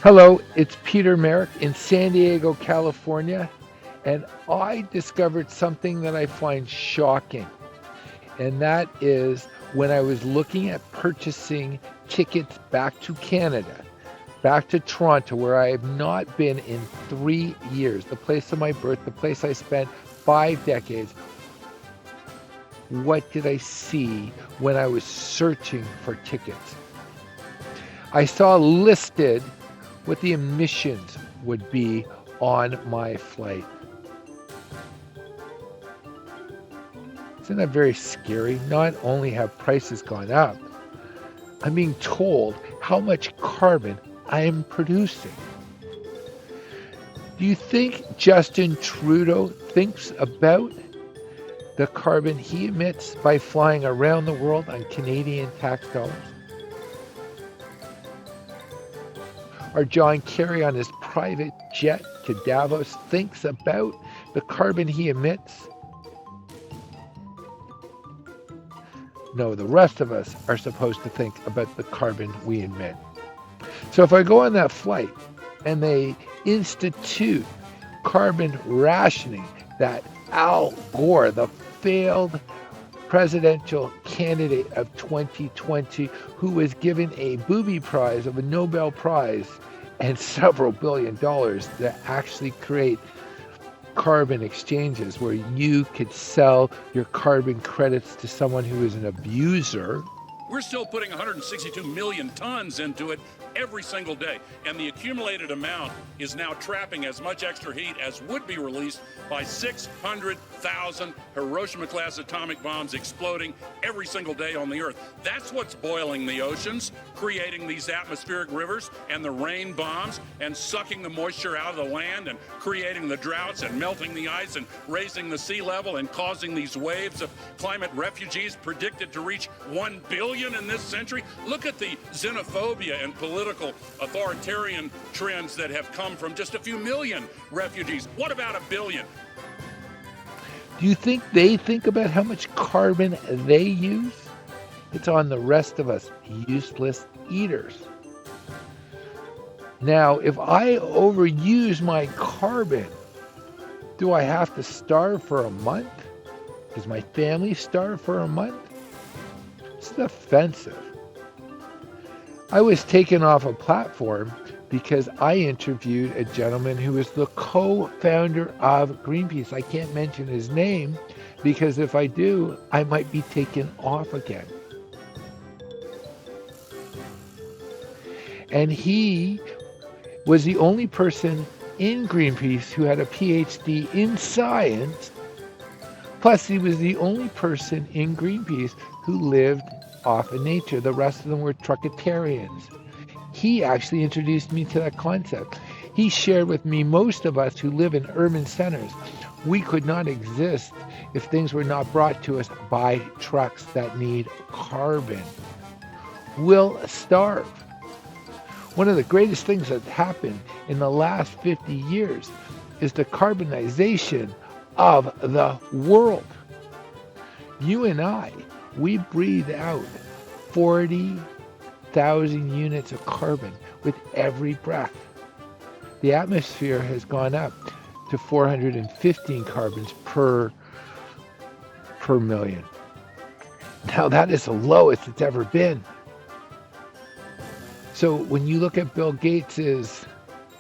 Hello, it's Peter Merrick in San Diego, California, and I discovered something that I find shocking, and that is when I was looking at purchasing tickets back to Canada, back to Toronto, where I have not been in 3 years, the place of my birth, the place I spent 5 decades. What did I see when I was searching for tickets? I saw listed what the emissions would be on my flight. Isn't that very scary? Not only have prices gone up, I'm being told how much carbon I am producing. Do you think Justin Trudeau thinks about the carbon he emits by flying around the world on Canadian tax dollars? Or John Kerry on his private jet to Davos thinks about the carbon he emits? No, the rest of us are supposed to think about the carbon we emit. So if I go on that flight and they institute carbon rationing, that Al Gore, the failed presidential candidate of 2020, who was given a booby prize of a Nobel Prize and several $billions to actually create carbon exchanges where you could sell your carbon credits to someone who is an abuser. We're still putting 162 million tons into it every single day, and the accumulated amount is now trapping as much extra heat as would be released by 600,000 Hiroshima-class atomic bombs exploding every single day on the Earth. That's what's boiling the oceans, creating these atmospheric rivers and the rain bombs, and sucking the moisture out of the land and creating the droughts and melting the ice and raising the sea level and causing these waves of climate refugees predicted to reach 1 billion in this century. Look at the xenophobia and political authoritarian trends that have come from just a few million refugees. What about 1 billion? Do you think they think about how much carbon they use? It's on the rest of us useless eaters. Now, if I overuse my carbon, do I have to starve for a month? Does my family starve for a month? It's offensive. I was taken off a platform because I interviewed a gentleman who is the co-founder of Greenpeace. I can't mention his name because if I do, I might be taken off again. And he was the only person in Greenpeace who had a PhD in science. Plus, he was the only person in Greenpeace who lived off of nature. The rest of them were truckitarians. He actually introduced me to that concept. He shared with me most of us who live in urban centers, we could not exist if things were not brought to us by trucks that need carbon. We'll starve. One of the greatest things that happened in the last 50 years is the carbonization of the world. You and I, we breathe out 40,000 units of carbon with every breath. The atmosphere has gone up to 415 carbons per million. Now that is the lowest it's ever been. So when you look at Bill Gates's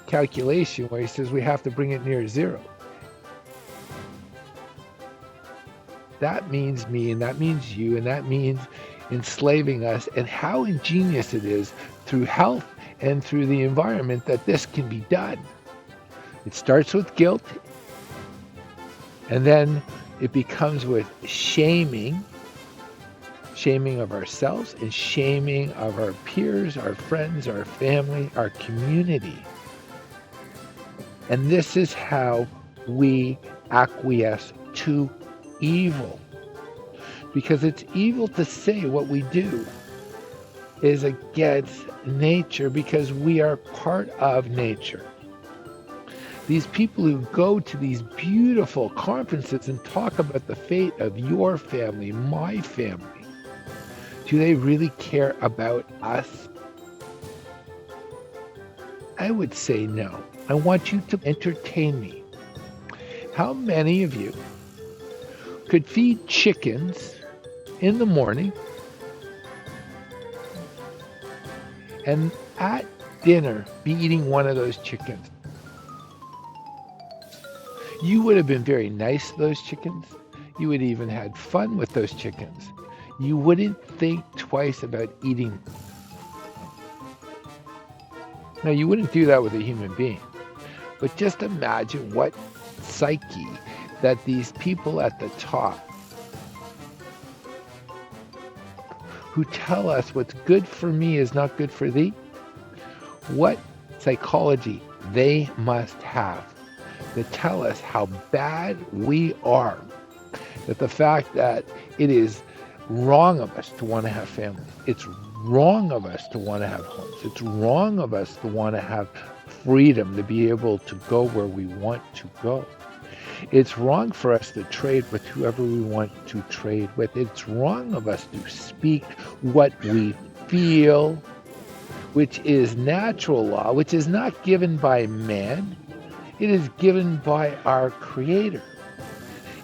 calculation where he says we have to bring it near zero, that means me, and that means you, and that means enslaving us, and how ingenious it is through health and through the environment that this can be done. It starts with guilt, and then it becomes with shaming of ourselves and shaming of our peers, our friends, our family, our community. And this is how we acquiesce to evil, because it's evil to say what we do is against nature because we are part of nature. These people who go to these beautiful conferences and talk about the fate of your family, my family, do they really care about us? I would say no. I want you to entertain me. How many of you could feed chickens in the morning and at dinner be eating one of those chickens? You would have been very nice to those chickens. You would even had fun with those chickens. You wouldn't think twice about eating them. Now, you wouldn't do that with a human being, but just imagine what psyche that these people at the top who tell us what's good for me is not good for thee, what psychology they must have to tell us how bad we are. That the fact that it is wrong of us to want to have families. It's wrong of us to want to have homes. It's wrong of us to want to have freedom to be able to go where we want to go. It's wrong for us to trade with whoever we want to trade with. It's wrong of us to speak what we feel, which is natural law, which is not given by man. It is given by our Creator.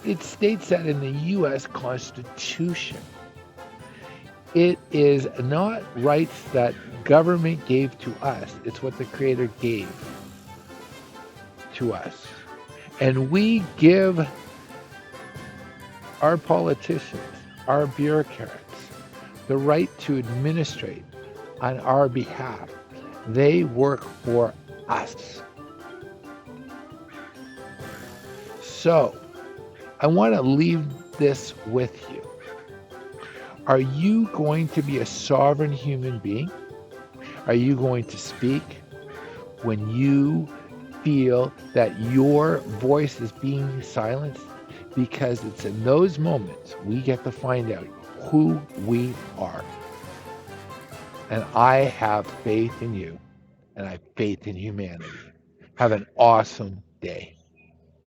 It states that in the U.S. Constitution. It is not rights that government gave to us. It's what the Creator gave to us. And we give our politicians, our bureaucrats, the right to administrate on our behalf. They work for us. So, I want to leave this with you. Are you going to be a sovereign human being? Are you going to speak when you feel that your voice is being silenced? Because it's in those moments we get to find out who we are. And I have faith in you, and I have faith in humanity. Have an awesome day.